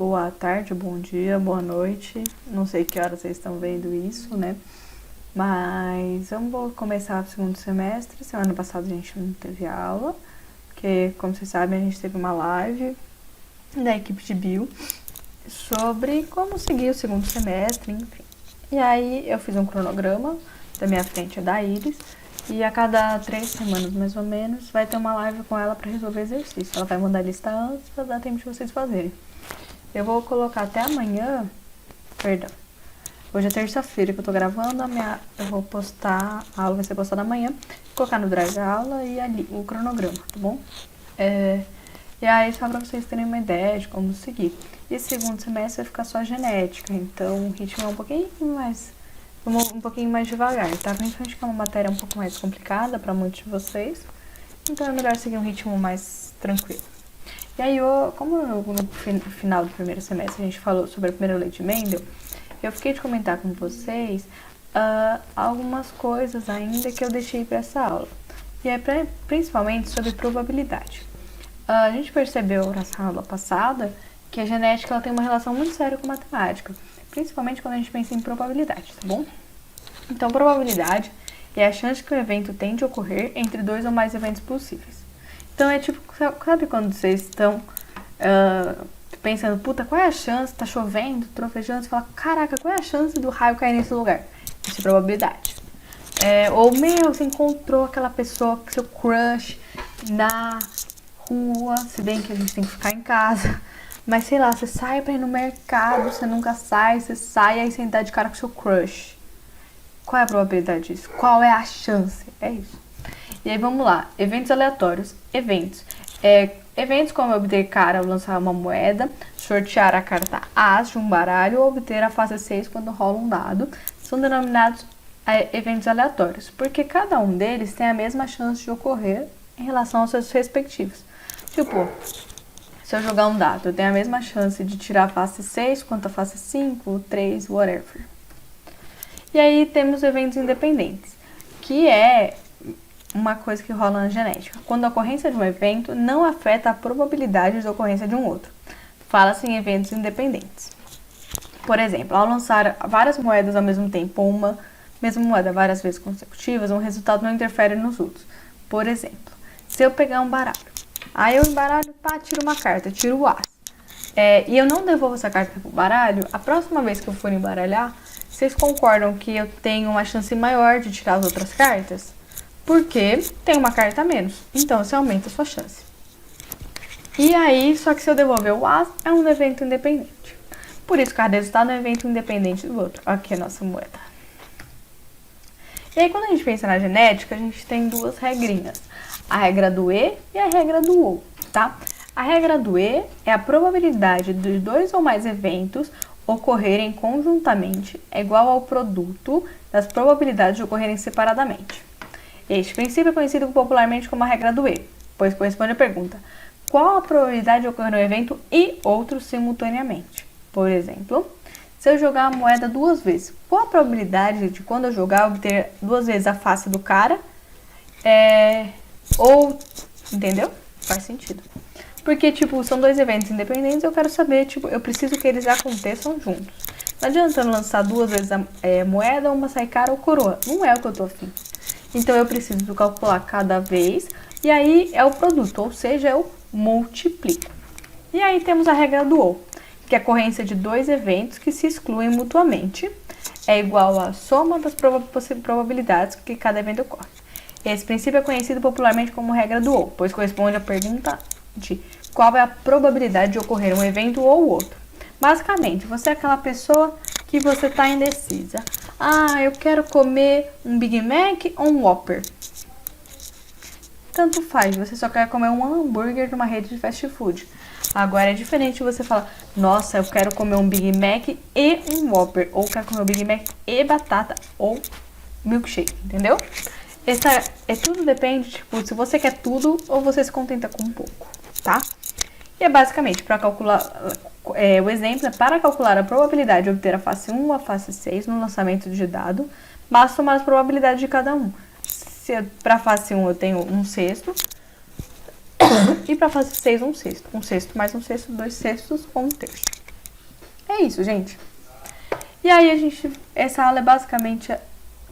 boa tarde, bom dia, boa noite. Não sei que horas vocês estão vendo isso, né? Mas vamos começar o segundo semestre. Semana passada a gente não teve aula, porque, como vocês sabem, a gente teve uma live da equipe de Bio sobre como seguir o segundo semestre, enfim. E aí eu fiz um cronograma, da minha frente é da Iris, e a cada 3 semanas, mais ou menos, vai ter uma live com ela para resolver exercício. Ela vai mandar a lista antes para dar tempo de vocês fazerem. Eu vou colocar até amanhã, perdão, hoje é terça-feira que eu tô gravando, eu vou postar, a aula vai ser postada amanhã, vou colocar no Drive a aula e ali o cronograma, tá bom? E aí só pra vocês terem uma ideia de como seguir. E segundo semestre vai ficar só genética, então o ritmo é um pouquinho mais devagar, tá? Principalmente que é uma matéria um pouco mais complicada para muitos de vocês, então é melhor seguir um ritmo mais tranquilo. E aí, como no final do primeiro semestre a gente falou sobre a primeira lei de Mendel, eu fiquei de comentar com vocês algumas coisas ainda que eu deixei para essa aula. E é principalmente sobre probabilidade. A gente percebeu na aula passada que a genética ela tem uma relação muito séria com matemática, principalmente quando a gente pensa em probabilidade, tá bom? Então, probabilidade é a chance que o evento tem de ocorrer entre 2 ou mais eventos possíveis. Então, é tipo, sabe quando vocês estão pensando, puta, qual é a chance, tá chovendo, trovejando, você fala, caraca, qual é a chance do raio cair nesse lugar? Isso é probabilidade. Ou, você encontrou aquela pessoa, seu crush, na rua, se bem que a gente tem que ficar em casa, mas sei lá, você sai pra ir no mercado, você nunca sai, você sai e aí você dá de cara com seu crush. Qual é a probabilidade disso? Qual é a chance? É isso. E aí vamos lá, eventos aleatórios. Eventos como obter cara ao lançar uma moeda, sortear a carta As de um baralho ou obter a face 6 quando rola um dado, são denominados eventos aleatórios, porque cada um deles tem a mesma chance de ocorrer em relação aos seus respectivos. Tipo, se eu jogar um dado, eu tenho a mesma chance de tirar a face 6 quanto a face 5, 3, whatever. E aí temos eventos independentes, que é uma coisa que rola na genética. Quando a ocorrência de um evento não afeta a probabilidade de ocorrência de um outro. Fala-se em eventos independentes. Por exemplo, ao lançar várias moedas ao mesmo tempo, ou uma mesma moeda várias vezes consecutivas, um resultado não interfere nos outros. Por exemplo, se eu pegar um baralho, aí eu embaralho, tiro uma carta, tiro o As. E eu não devolvo essa carta pro baralho, a próxima vez que eu for embaralhar, vocês concordam que eu tenho uma chance maior de tirar as outras cartas? Porque tem uma carta a menos, então você aumenta a sua chance. E aí, só que se eu devolver o As, é um evento independente. Por isso, cada resultado é um evento independente do outro. Aqui é a nossa moeda. E aí, quando a gente pensa na genética, a gente tem duas regrinhas. A regra do E e a regra do OU, tá? A regra do E é a probabilidade de 2 ou mais eventos ocorrerem conjuntamente é igual ao produto das probabilidades de ocorrerem separadamente. Este princípio é conhecido popularmente como a regra do E, pois corresponde à pergunta: qual a probabilidade de ocorrer um evento e outro simultaneamente? Por exemplo, se eu jogar a moeda 2 vezes, qual a probabilidade de quando eu jogar obter 2 vezes a face do cara? Entendeu? Faz sentido. Porque, são 2 eventos independentes, eu quero saber, eu preciso que eles aconteçam juntos. Não adianta eu lançar 2 vezes a moeda, uma sai cara ou coroa. Não é o que eu tô afim. Então, eu preciso calcular cada vez, e aí é o produto, ou seja, eu multiplico. E aí temos a regra do OU, que é a ocorrência de 2 eventos que se excluem mutuamente é igual à soma das probabilidades que cada evento ocorre. Esse princípio é conhecido popularmente como regra do OU, pois corresponde à pergunta de qual é a probabilidade de ocorrer um evento ou outro. Basicamente, você é aquela pessoa que você está indecisa. Eu quero comer um Big Mac ou um Whopper? Tanto faz, você só quer comer um hambúrguer de uma rede de fast food. Agora é diferente você falar, nossa, eu quero comer um Big Mac e um Whopper, ou quero comer um Big Mac e batata, ou milkshake, entendeu? Tudo depende, se você quer tudo ou você se contenta com um pouco, tá? E é basicamente, para calcular, o exemplo é para calcular a probabilidade de obter a face 1 ou a face 6 no lançamento de dado, basta somar as probabilidades de cada um. Para a face 1 eu tenho 1/6, e para a face 6 1/6. 1/6 mais 1/6, 2/6 ou 1/3. É isso, gente. E aí essa aula é basicamente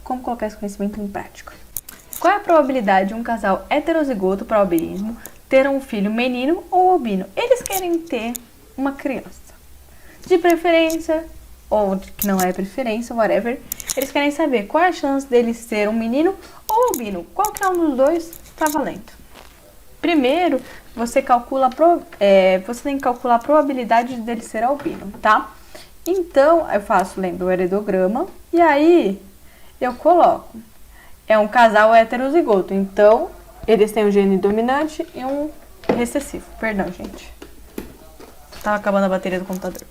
como colocar esse conhecimento em prática. Qual é a probabilidade de um casal heterozigoto para albinismo ter um filho menino ou albino? Eles querem ter uma criança. De preferência, ou que não é preferência, whatever, eles querem saber qual é a chance deles ser um menino ou albino. Qual que é um dos dois está valendo. Primeiro, você tem que calcular a probabilidade dele ser albino, tá? Então, eu lembro, o heredograma, e aí eu coloco. É um casal heterozigoto, então eles têm um gene dominante e um recessivo. Perdão, gente. Tava acabando a bateria do computador.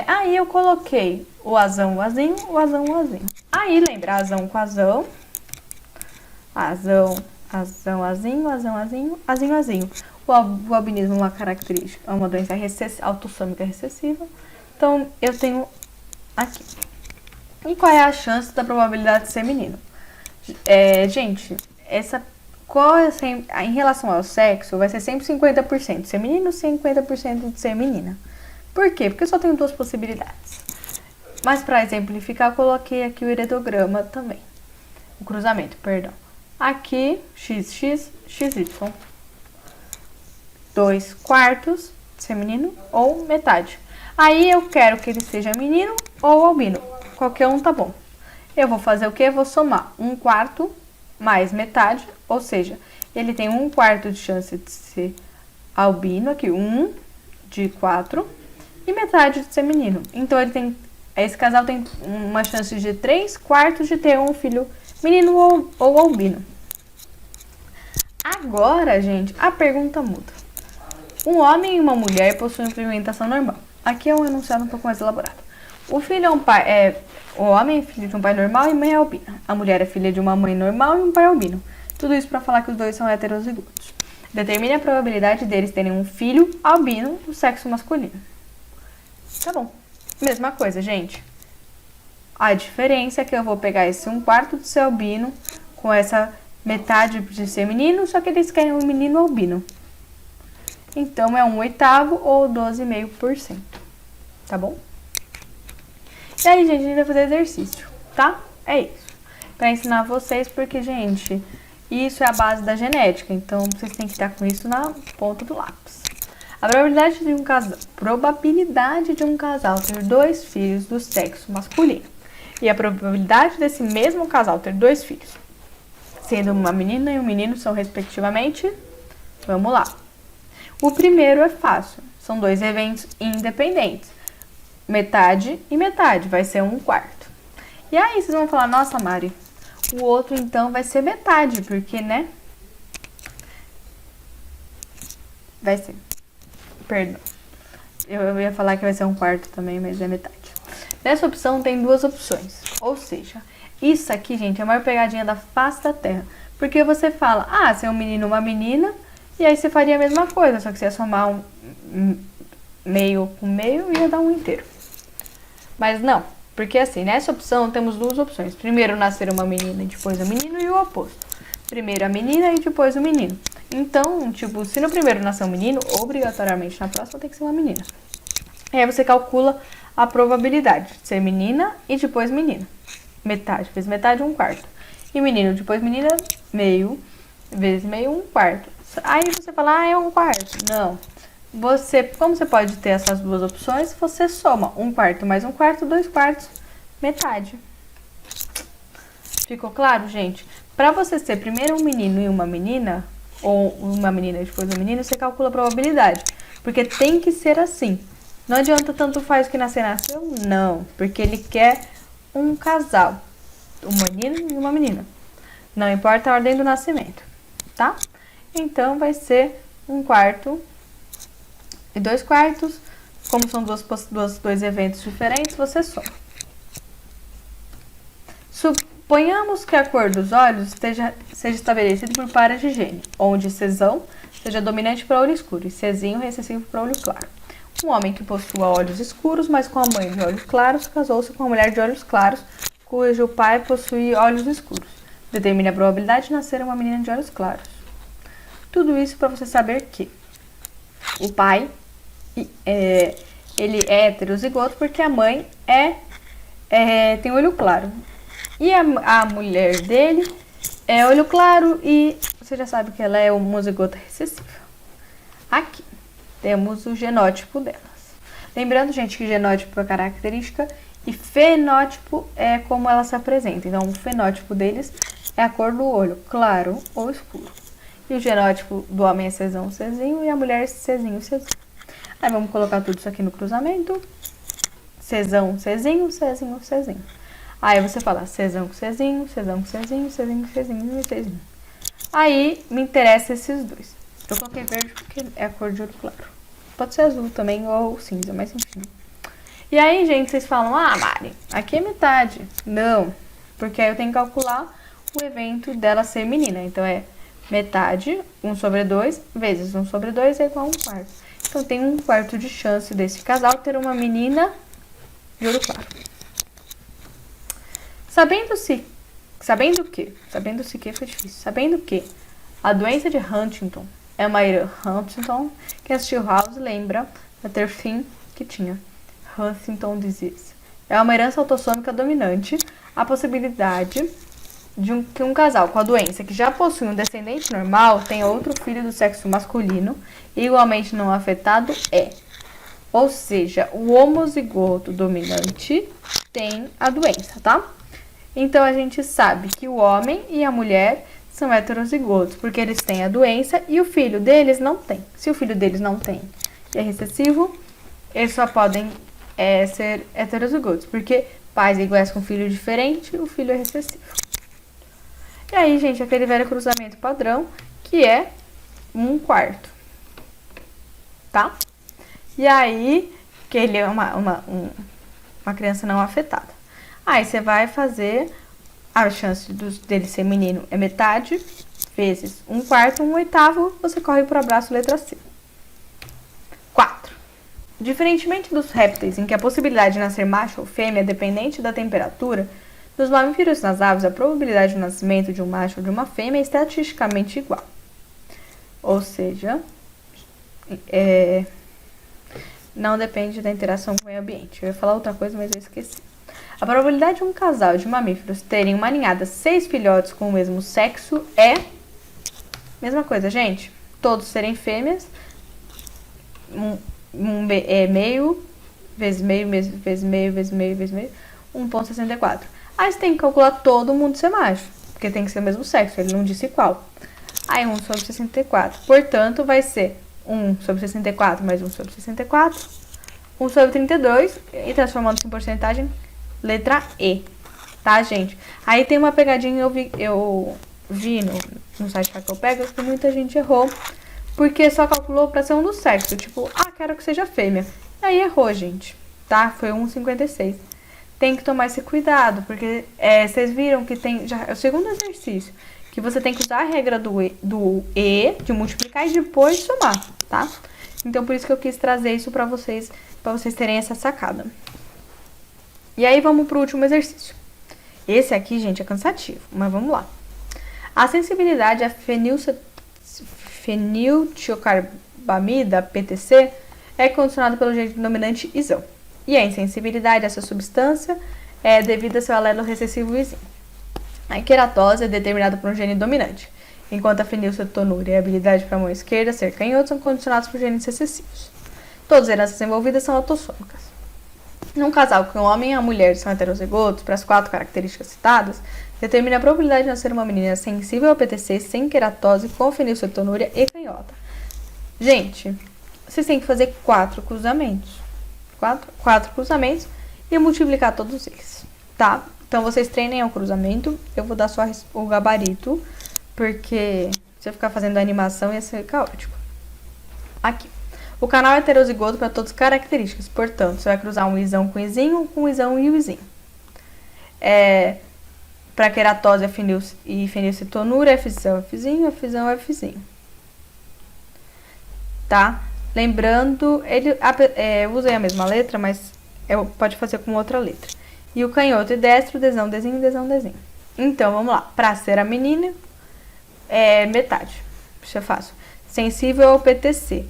Aí eu coloquei o azão, o azinho, o azão, o azinho. Aí lembra, azão com azão, azão, azinho, azão, azinho, azinho, azinho. O albinismo é uma característica, é uma doença autossômica recessiva. Então, eu tenho aqui. E qual é a chance da probabilidade de ser menino? Gente, em relação ao sexo, vai ser sempre 50% de ser menino, 50% de ser menina. Por quê? Porque eu só tenho duas possibilidades. Mas para exemplificar, eu coloquei aqui o heredograma também. O cruzamento, perdão. Aqui, XX, XY. 2/4 de ser menino ou metade. Aí eu quero que ele seja menino ou albino. Qualquer um tá bom. Eu vou fazer o quê? Vou somar 1/4 mais metade, ou seja, ele tem 1/4 de chance de ser albino, aqui 1 de 4, e metade de ser menino. Então esse casal tem uma chance de 3/4 de ter um filho menino ou albino. Agora, gente, a pergunta muda. Um homem e uma mulher possuem pigmentação normal. Aqui é um enunciado um pouco mais elaborado. O homem é filho de um pai normal e mãe albina. A mulher é filha de uma mãe normal e um pai albino. Tudo isso para falar que os dois são heterozigotos. Determine a probabilidade deles terem um filho albino do sexo masculino. Tá bom. Mesma coisa, gente. A diferença é que eu vou pegar esse 1/4 de ser albino com essa metade de ser menino, só que eles querem um menino albino. Então, é 1/8 ou 12,5%. Tá bom? E aí, gente, a gente vai fazer exercício, tá? É isso. Pra ensinar vocês, porque, gente, isso é a base da genética. Então, vocês têm que estar com isso na ponta do lápis. A probabilidade de um casal ter 2 filhos do sexo masculino. E a probabilidade desse mesmo casal ter 2 filhos, sendo uma menina e um menino, são respectivamente... Vamos lá. O primeiro é fácil. São 2 eventos independentes. Metade e metade. Vai ser 1/4. E aí, vocês vão falar, nossa, Mari, o outro, então, vai ser metade. Porque, né? Vai ser. Perdão. Eu ia falar que vai ser 1/4 também, mas é metade. Nessa opção, tem 2 opções. Ou seja, isso aqui, gente, é a maior pegadinha da face da Terra. Porque você fala, se é um menino ou uma menina... E aí você faria a mesma coisa, só que você ia somar um meio com meio e ia dar um inteiro. Mas não, porque assim, nessa opção temos 2 opções. Primeiro nascer uma menina e depois o menino e o oposto. Primeiro a menina e depois o menino. Então, tipo, se no primeiro nascer um menino, obrigatoriamente na próxima tem que ser uma menina. E aí você calcula a probabilidade de ser menina e depois menino. Metade, vezes metade, 1/4. E menino depois menina, meio, vezes meio, 1/4. Aí você fala, é 1/4. Não. Como você pode ter essas 2 opções, você soma 1/4 mais 1/4, 2/4, metade. Ficou claro, gente? Para você ser primeiro um menino e uma menina, ou uma menina e depois um menino, você calcula a probabilidade. Porque tem que ser assim. Não adianta tanto faz que nasceu. Não. Porque ele quer um casal. Um menino e uma menina. Não importa a ordem do nascimento. Tá? Então, vai ser 1/4 e 2/4. Como são dois eventos diferentes, você soma. Suponhamos que a cor dos olhos seja estabelecida por pares de gene, onde Czão seja dominante para olho escuro e Czinho recessivo para olho claro. Um homem que possua olhos escuros, mas com a mãe de olhos claros, casou-se com uma mulher de olhos claros, cujo pai possui olhos escuros. Determine a probabilidade de nascer uma menina de olhos claros. Tudo isso para você saber que o pai ele é heterozigoto porque a mãe tem olho claro. E a mulher dele é olho claro e você já sabe que ela é homozigota recessiva. Aqui temos o genótipo delas. Lembrando, gente, que genótipo é característica e fenótipo é como ela se apresenta. Então, o fenótipo deles é a cor do olho, claro ou escuro. E o genótipo do homem é Czão, Czinho e a mulher é Czinho, Czinho. Aí vamos colocar tudo isso aqui no cruzamento. Czão, Czinho, Czinho, Czinho. Aí você fala Czão com Czinho, Czão com Czinho, Czinho com Czinho e Czinho. Aí me interessa esses dois. Eu coloquei verde porque é a cor de olho claro. Pode ser azul também ou cinza, mas enfim. E aí, gente, vocês falam, ah, Mari, aqui é metade. Não, porque aí eu tenho que calcular o evento dela ser menina. Então, é metade, 1/2, vezes 1/2 é igual a 1/4. Então, tem 1/4 de chance desse casal ter uma menina de olho claro. Sabendo que a doença de Huntington é uma irã Huntington, quem assistiu House lembra da ter fim que tinha Huntington disease. É uma herança autossômica dominante, a possibilidade de que um casal com a doença que já possui um descendente normal tenha outro filho do sexo masculino igualmente não afetado ou seja, o homozigoto dominante tem a doença, tá? Então a gente sabe que o homem e a mulher são heterozigotos, porque eles têm a doença e o filho deles não tem. Se o filho deles não tem e é recessivo, eles só podem ser heterozigotos, porque pais iguais com filho diferente, o filho é recessivo. E aí, gente, aquele velho cruzamento padrão, que é 1/4, tá? E aí, que ele é uma criança não afetada. Aí você vai fazer, a chance dele ser menino é metade, vezes 1/4, 1/8, você corre para o abraço, letra C. 4. Diferentemente dos répteis, em que a possibilidade de nascer macho ou fêmea é dependente da temperatura, nos mamíferos e nas aves, a probabilidade de nascimento de um macho ou de uma fêmea é estatisticamente igual. Ou seja, não depende da interação com o meio ambiente. Eu ia falar outra coisa, mas eu esqueci. A probabilidade de um casal de mamíferos terem uma ninhada 6 filhotes com o mesmo sexo é... Mesma coisa, gente. Todos serem fêmeas. Meio, vezes meio, vezes meio, vezes meio, vezes meio. 1,64. Aí você tem que calcular todo mundo ser macho. Porque tem que ser o mesmo sexo. Ele não disse qual. Aí 1/64. Portanto, vai ser 1/64 mais 1/64. 1/32. E transformando isso em porcentagem... Letra E, tá, gente? Aí tem uma pegadinha, eu vi no site que eu pego, que muita gente errou, porque só calculou pra ser um do sexo, tipo, quero que seja fêmea. Aí errou, gente, tá? Foi 1/56. Tem que tomar esse cuidado, porque vocês viram que tem, já é o segundo exercício, que você tem que usar a regra do E, de multiplicar e depois somar, tá? Então, por isso que eu quis trazer isso pra vocês terem essa sacada. E aí vamos pro último exercício. Esse aqui, gente, é cansativo, mas vamos lá. A sensibilidade à feniltiocarbamida, PTC, é condicionada pelo gene dominante isão. E a insensibilidade a essa substância é devida ao seu alelo recessivo izinho. A queratose é determinada por um gene dominante, enquanto a fenilcetonúria e a habilidade para a mão esquerda ser canhoto são condicionados por genes recessivos. Todas as heranças envolvidas são autossômicas. Num casal que o homem e a mulher são heterozigotos, para as 4 características citadas, determina a probabilidade de nascer uma menina sensível ao PTC, sem queratose, com fenilcetonúria e canhota. Gente, vocês têm que fazer 4 cruzamentos. 4 cruzamentos e multiplicar todos eles, tá? Então, vocês treinem o cruzamento. Eu vou dar só o gabarito, porque se eu ficar fazendo a animação ia ser caótico. Aqui. O canal é heterozigoto para todas as características, portanto, você vai cruzar um isão com izinho, com isão e o izinho. Para queratose e fenilcetonúria, Fzão, Fzinho, Fzão, Fzinho. Tá? Lembrando, usei a mesma letra, mas pode fazer com outra letra. E o canhoto e destro, Dzão, Dzinho, Dzão, Dzinho. Então, vamos lá. Para ser a menina, metade. Isso é fácil. Sensível ao PTC.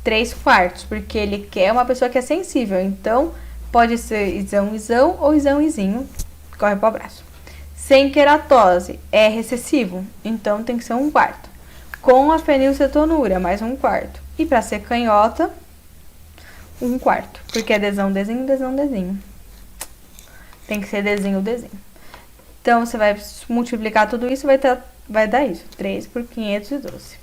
3/4, porque ele quer uma pessoa que é sensível. Então, pode ser isão ou isão-izinho, corre pro abraço. Sem queratose, é recessivo, então tem que ser 1/4. Com a fenilcetonúria, mais 1/4. E para ser canhota, 1/4, porque é desão, desenho, desão, desenho. Tem que ser desenho, desenho. Então, você vai multiplicar tudo isso, vai dar isso, 3 por 512.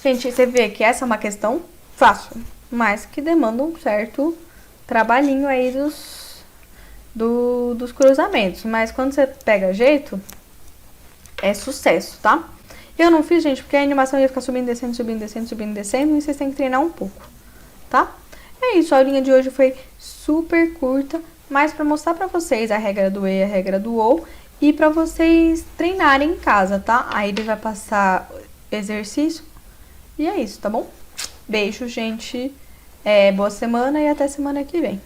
Gente, você vê que essa é uma questão fácil, mas que demanda um certo trabalhinho aí dos cruzamentos. Mas quando você pega jeito, é sucesso, tá? Eu não fiz, gente, porque a animação ia ficar subindo, descendo, subindo, descendo, subindo, descendo, e vocês têm que treinar um pouco, tá? É isso, a aulinha de hoje foi super curta, mas pra mostrar pra vocês a regra do E e a regra do OU, e pra vocês treinarem em casa, tá? Aí ele vai passar exercício, e é isso, tá bom? Beijo, gente, boa semana e até semana que vem.